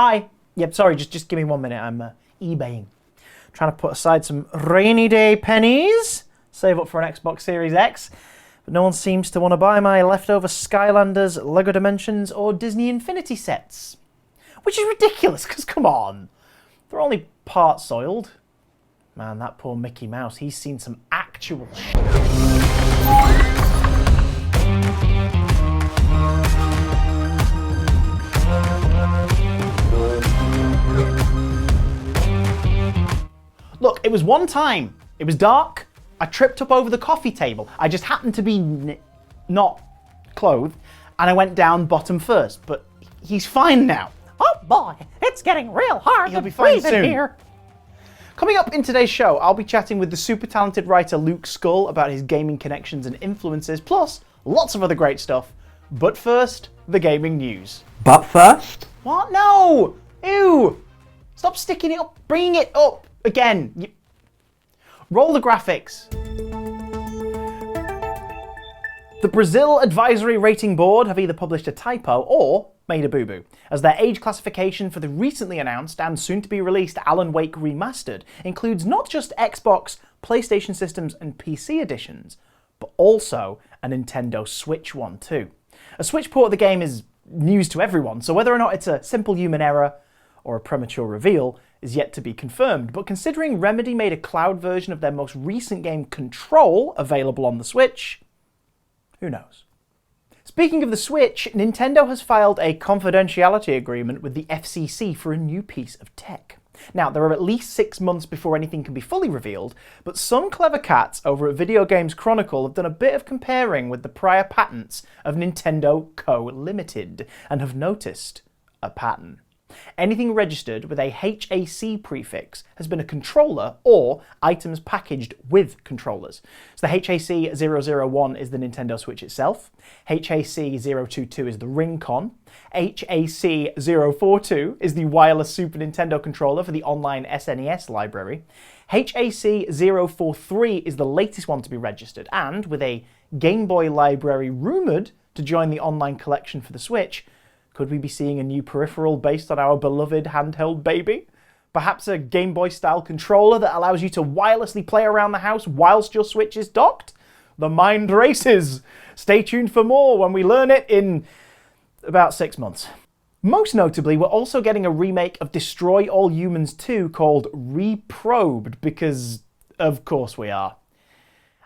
Hi. Yep, sorry, just give me 1 minute. I'm eBaying. Trying to put aside some rainy day pennies. Save up for an Xbox Series X. But no one seems to want to buy my leftover Skylanders, LEGO Dimensions, or Disney Infinity sets. Which is ridiculous, because come on. They're only part soiled. Man, that poor Mickey Mouse, he's seen some actual shit. Look, it was one time. It was dark. I tripped up over the coffee table. I just happened to be not clothed, and I went down bottom first. But he's fine now. Oh boy, it's getting real hard He'll to be fine breathe in soon. here. Coming up in today's show, I'll be chatting with the super talented writer Luke Scull about his gaming connections and influences, plus lots of other great stuff. But first, the gaming news. But first, What? No! Ew! Stop sticking it up, bringing it up again. Roll the graphics. The Brazil Advisory Rating Board have either published a typo or made a boo-boo, as their age classification for the recently announced and soon-to-be released Alan Wake Remastered includes not just Xbox, PlayStation systems and PC editions, but also a Nintendo Switch one too. A Switch port of the game is news to everyone, so whether or not it's a simple human error or a premature reveal is yet to be confirmed, but considering Remedy made a cloud version of their most recent game Control available on the Switch, who knows? Speaking of the Switch, Nintendo has filed a confidentiality agreement with the FCC for a new piece of tech. Now, there are at least 6 months before anything can be fully revealed, but some clever cats over at Video Games Chronicle have done a bit of comparing with the prior patents of Nintendo Co. Limited, and have noticed a pattern. Anything registered with a HAC prefix has been a controller or items packaged with controllers. So the HAC 001 is the Nintendo Switch itself, HAC 022 is the Ring-Con, HAC 042 is the wireless Super Nintendo controller for the online SNES library, HAC 043 is the latest one to be registered, and with a Game Boy library rumoured to join the online collection for the Switch, could we be seeing a new peripheral based on our beloved handheld baby? Perhaps a Game Boy style controller that allows you to wirelessly play around the house whilst your Switch is docked? The mind races! Stay tuned for more when we learn it in about 6 months. Most notably, we're also getting a remake of Destroy All Humans 2 called Reprobed, because of course we are.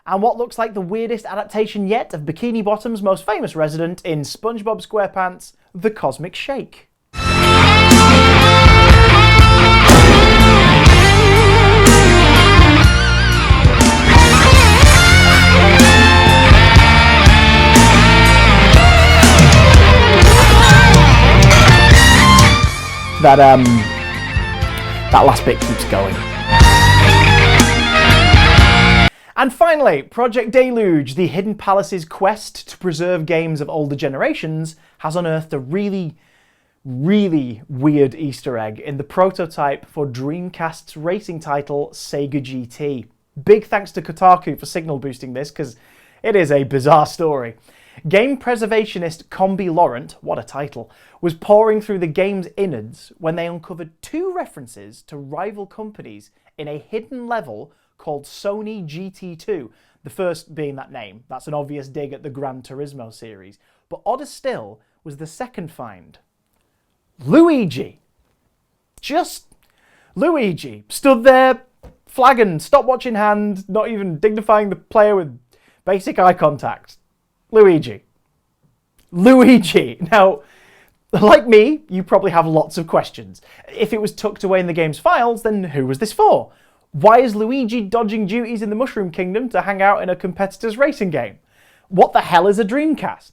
And what looks like the weirdest adaptation yet of Bikini Bottom's most famous resident in SpongeBob SquarePants, The Cosmic Shake. That last bit keeps going. And finally, Project Deluge, the Hidden Palace's quest to preserve games of older generations, has unearthed a really weird Easter egg in the prototype for Dreamcast's racing title, Sega GT. Big thanks to Kotaku for signal boosting this, because it is a bizarre story. Game preservationist Combi Laurent, what a title, was poring through the game's innards when they uncovered 2 references to rival companies in a hidden level called Sony GT2, the first being that name. That's an obvious dig at the Gran Turismo series. But odder still was the second find. Luigi. Just Luigi. Stood there, flagging, stopwatch in hand, not even dignifying the player with basic eye contact. Luigi. Now, like me, you probably have lots of questions. If it was tucked away in the game's files, then who was this for? Why is Luigi dodging duties in the Mushroom Kingdom to hang out in a competitor's racing game? What the hell is a Dreamcast?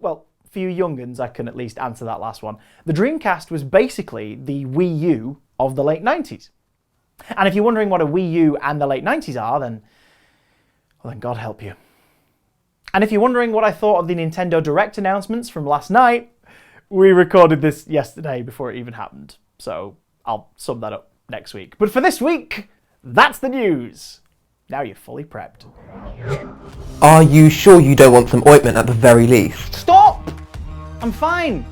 Well, for you young'uns, I can at least answer that last one. The Dreamcast was basically the Wii U of the late 90s. And if you're wondering what a Wii U and the late 90s are, then God help you. And if you're wondering what I thought of the Nintendo Direct announcements from last night, we recorded this yesterday before it even happened. So I'll sum that up next week. But for this week, that's the news. Now you're fully prepped. are you sure you don't want some ointment at the very least? Stop! I'm fine.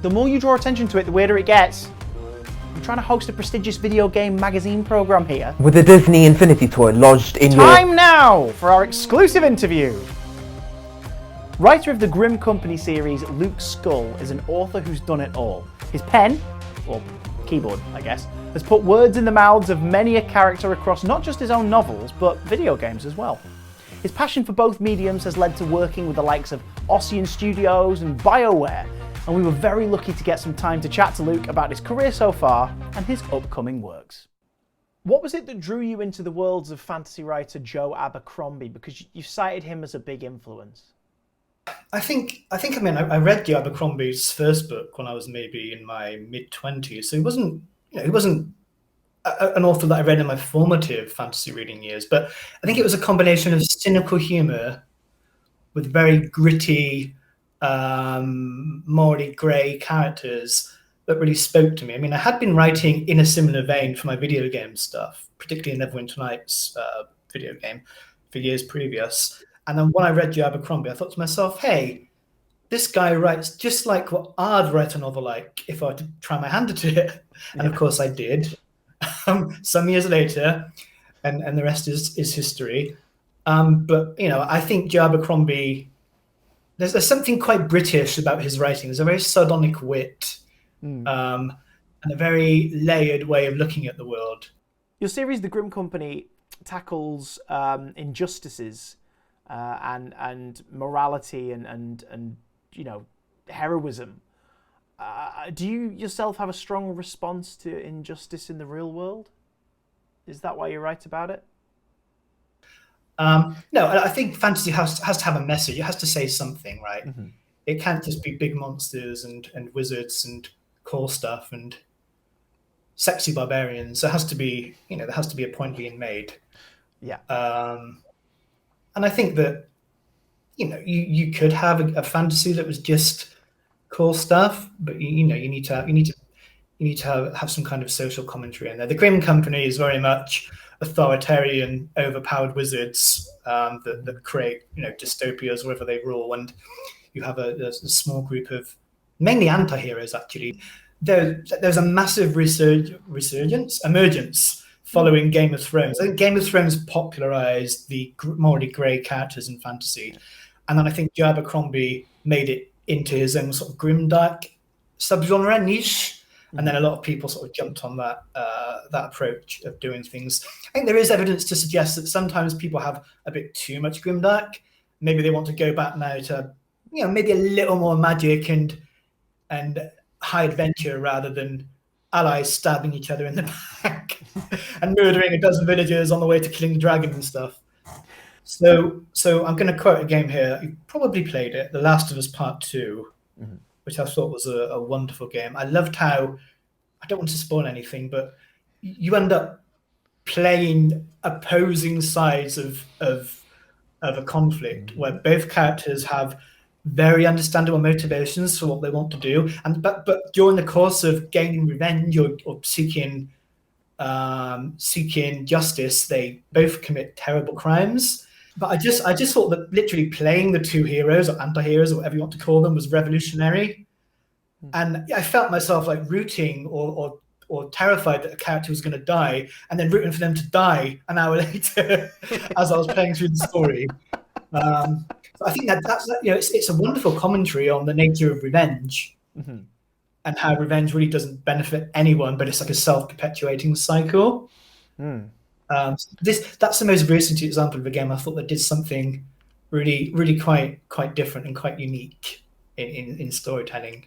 The more you draw attention to it, the weirder it gets. I'm trying to host a prestigious video game magazine program here. With a Disney Infinity toy lodged in Time now for our exclusive interview. Writer of the Grim Company series, Luke Scull is an author who's done it all. His pen, or keyboard, I guess, has put words in the mouths of many a character across not just his own novels, but video games as well. His passion for both mediums has led to working with the likes of Ossian Studios and BioWare, and we were very lucky to get some time to chat to Luke about his career so far and his upcoming works. What was it that drew you into the worlds of fantasy writer Joe Abercrombie? Because you cited him as a big influence. I read Joe Abercrombie's first book when I was maybe in my mid-20s, so he wasn't an author that I read in my formative fantasy reading years, but I think it was a combination of cynical humor with very gritty, morally grey characters that really spoke to me. I mean, I had been writing in a similar vein for my video game stuff, particularly in Neverwinter Nights video game for years previous. And then when I read Joe Abercrombie, I thought to myself, hey, this guy writes just like what I'd write a novel like if I were to try my hand at it. And of course I did. Some years later, and the rest is history. But, I think Joe Abercrombie, there's something quite British about his writing. There's a very sardonic wit and a very layered way of looking at the world. Your series, The Grim Company, tackles injustices and morality and heroism. Do you yourself have a strong response to injustice in the real world? Is that why you write about it? No, I think fantasy has to have a message. It has to say something, right? Mm-hmm. It can't just be big monsters and wizards and cool stuff and sexy barbarians. There has to be, there has to be a point being made. Yeah. And I think that, you could have a fantasy that was just cool stuff, but you need to have some kind of social commentary in there. The Grim Company is very much authoritarian, overpowered wizards that create dystopias wherever they rule, and you have a small group of mainly anti-heroes. Actually, there's a massive emergence following Game of Thrones. I think Game of Thrones popularized the morally grey characters in fantasy, and then I think Joe Abercrombie made it into his own sort of grimdark subgenre niche, and then a lot of people sort of jumped on that approach of doing things. I think there is evidence to suggest that sometimes people have a bit too much grimdark. Maybe they want to go back now to maybe a little more magic and high adventure rather than allies stabbing each other in the back and murdering a dozen villagers on the way to killing the dragon and stuff. So I'm going to quote a game here. You probably played it, The Last of Us Part 2, which I thought was a wonderful game. I loved how, I don't want to spoil anything, but you end up playing opposing sides of a conflict where both characters have very understandable motivations for what they want to do, but during the course of gaining revenge or seeking justice, they both commit terrible crimes. But I just thought that literally playing the two heroes or anti-heroes or whatever you want to call them was revolutionary, and I felt myself like rooting or terrified that a character was going to die, and then rooting for them to die an hour later as I was playing through the story. So I think that's it's a wonderful commentary on the nature of revenge and how revenge really doesn't benefit anyone, but it's like a self-perpetuating cycle. That's the most recent example of a game I thought that did something really quite different and quite unique in storytelling.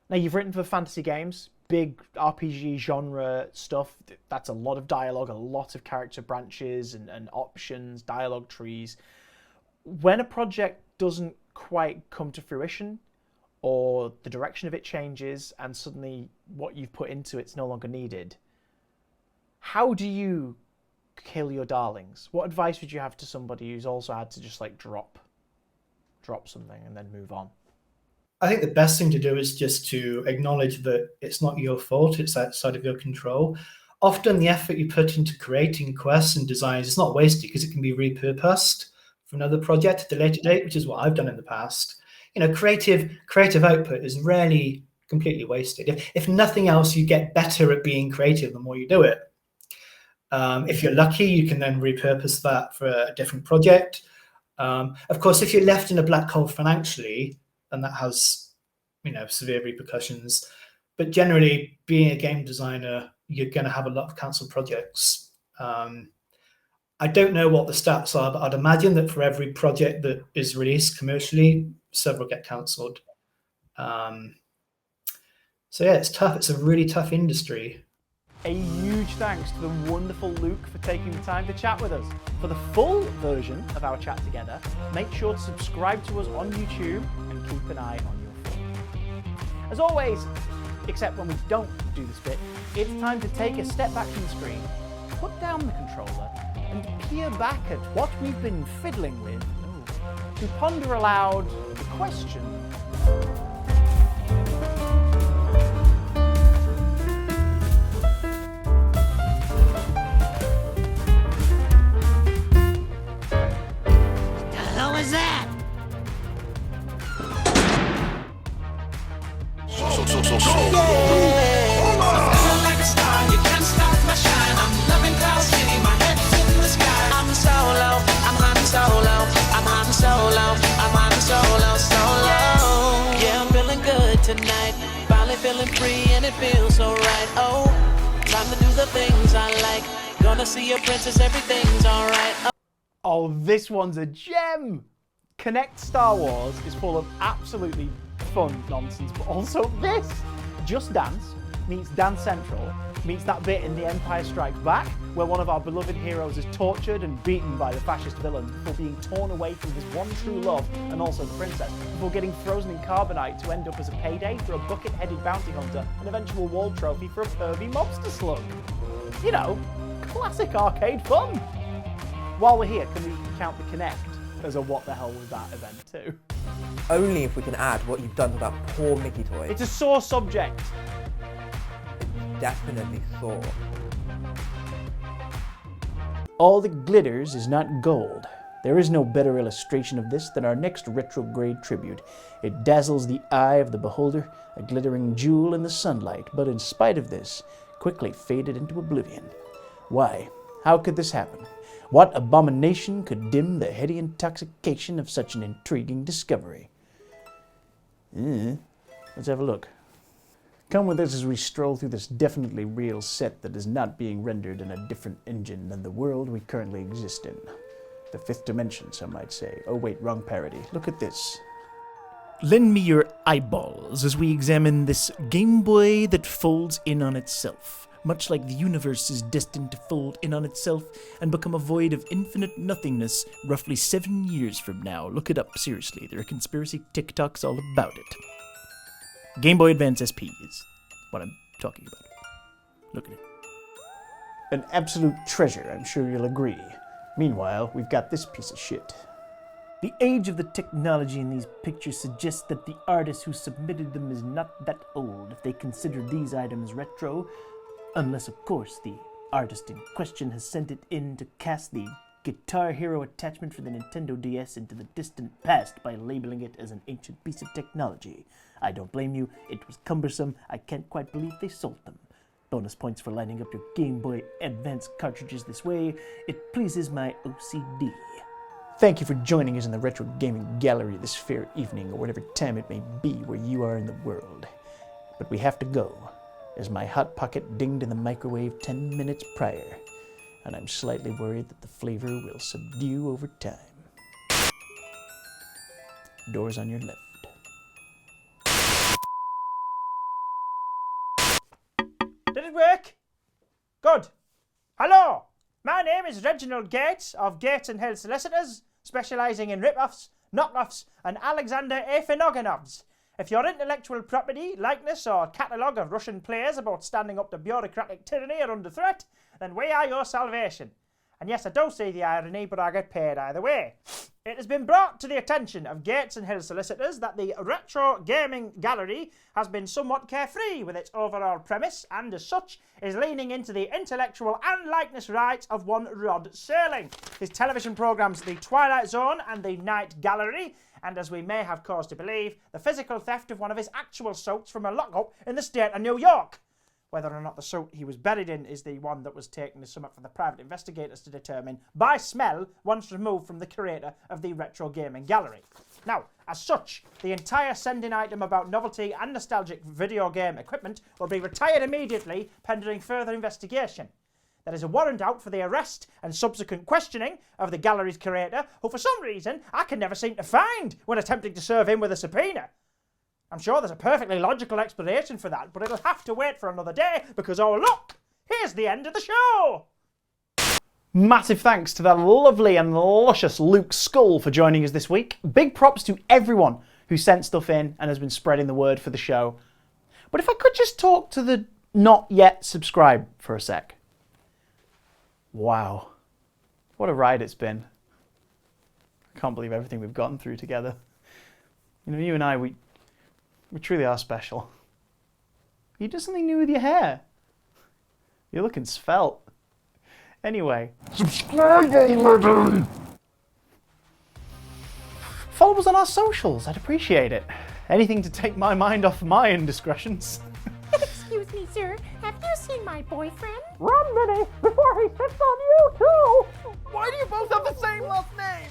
Now, you've written for fantasy games, big RPG genre stuff. That's a lot of dialogue, a lot of character branches and options, dialogue trees. When a project doesn't quite come to fruition, or the direction of it changes and suddenly what you've put into it's no longer needed, how do you kill your darlings? What advice would you have to somebody who's also had to just like drop something and then move on? I think the best thing to do is just to acknowledge that it's not your fault, it's outside of your control. Often the effort you put into creating quests and designs is not wasted because it can be repurposed for another project at a later date, which is what I've done in the past. Creative output is rarely completely wasted. If nothing else, you get better at being creative the more you do it. If you're lucky, you can then repurpose that for a different project. Of course, if you're left in a black hole financially, then that has, severe repercussions. But generally, being a game designer, you're going to have a lot of cancelled projects. I don't know what the stats are, but I'd imagine that for every project that is released commercially, several get cancelled. So yeah, it's tough. It's a really tough industry. A huge thanks to the wonderful Luke for taking the time to chat with us. For the full version of our chat together, make sure to subscribe to us on YouTube and keep an eye on your phone. As always, except when we don't do this bit, it's time to take a step back from the screen, put down the controller, and peer back at what we've been fiddling with, to ponder aloud the question: tonight, finally feeling free and it feels so right. Oh, time to do the things I like. Gonna see a princess, everything's alright. Oh, this one's a gem! Connect Star Wars is full of absolutely fun nonsense, but also this! Just Dance meets Dance Central meets that bit in The Empire Strikes Back where one of our beloved heroes is tortured and beaten by the fascist villains before being torn away from his one true love and also the princess, before getting frozen in carbonite to end up as a payday for a bucket-headed bounty hunter, an eventual wall trophy for a pervy mobster slug. You know, classic arcade fun! While we're here, can we count the Connect as a what the hell was that event too? Only if we can add what you've done to that poor Mickey toy. It's a sore subject. Definitely sore. All that glitters is not gold. There is no better illustration of this than our next retrograde tribute. It dazzles the eye of the beholder, a glittering jewel in the sunlight, but in spite of this, quickly faded into oblivion. Why? How could this happen? What abomination could dim the heady intoxication of such an intriguing discovery? Let's have a look. Come with us as we stroll through this definitely real set that is not being rendered in a different engine than the world we currently exist in. The fifth dimension, some might say. Oh wait, wrong parody. Look at this. Lend me your eyeballs as we examine this Game Boy that folds in on itself. Much like the universe is destined to fold in on itself and become a void of infinite nothingness roughly 7 years from now. Look it up, seriously. There are conspiracy TikToks all about it. Game Boy Advance SP is what I'm talking about. Look at it. An absolute treasure, I'm sure you'll agree. Meanwhile, we've got this piece of shit. The age of the technology in these pictures suggests that the artist who submitted them is not that old if they consider these items retro, unless, of course, the artist in question has sent it in to cast the Guitar Hero attachment for the Nintendo DS into the distant past by labeling it as an ancient piece of technology. I don't blame you, it was cumbersome, I can't quite believe they sold them. Bonus points for lining up your Game Boy Advance cartridges this way, it pleases my OCD. Thank you for joining us in the Retro Gaming Gallery this fair evening, or whatever time it may be where you are in the world. But we have to go, as my Hot Pocket dinged in the microwave 10 minutes prior, and I'm slightly worried that the flavor will subdue over time. Doors on your left. Did it work? Good. Hello, my name is Reginald Gates of Gates & Hill Solicitors, specialising in rip-offs, knock-offs and Alexander Afinogenovs. If your intellectual property, likeness or catalogue of Russian players about standing up to bureaucratic tyranny are under threat, then we are your salvation. And yes, I do see the irony, but I get paid either way. It has been brought to the attention of Gates and Hill solicitors that the Retro Gaming Gallery has been somewhat carefree with its overall premise and as such is leaning into the intellectual and likeness rights of one Rod Serling. His television programmes The Twilight Zone and The Night Gallery, and as we may have cause to believe, the physical theft of one of his actual suits from a lockup in the state of New York. Whether or not the suit he was buried in is the one that was taken is something for the private investigators to determine by smell once removed from the curator of the Retro Gaming Gallery. Now, as such, the entire sending item about novelty and nostalgic video game equipment will be retired immediately pending further investigation. There is a warrant out for the arrest and subsequent questioning of the gallery's curator, who for some reason I can never seem to find when attempting to serve him with a subpoena. I'm sure there's a perfectly logical explanation for that, but it'll have to wait for another day because, oh look, here's the end of the show! Massive thanks to the lovely and luscious Luke Scull for joining us this week. Big props to everyone who sent stuff in and has been spreading the word for the show. But if I could just talk to the not yet subscribed for a sec. Wow. What a ride it's been. I can't believe everything we've gotten through together. You know, you and I, we truly are special. You did something new with your hair. You're looking svelte. Anyway. Subscribe already! Follow us on our socials, I'd appreciate it. Anything to take my mind off my indiscretions. Excuse me, sir. Have you seen my boyfriend? Run, Minnie, before he sits on you too! Why do you both have the same last name?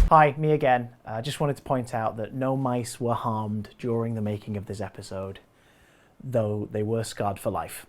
Hi, me again. I just wanted to point out that no mice were harmed during the making of this episode, though they were scarred for life.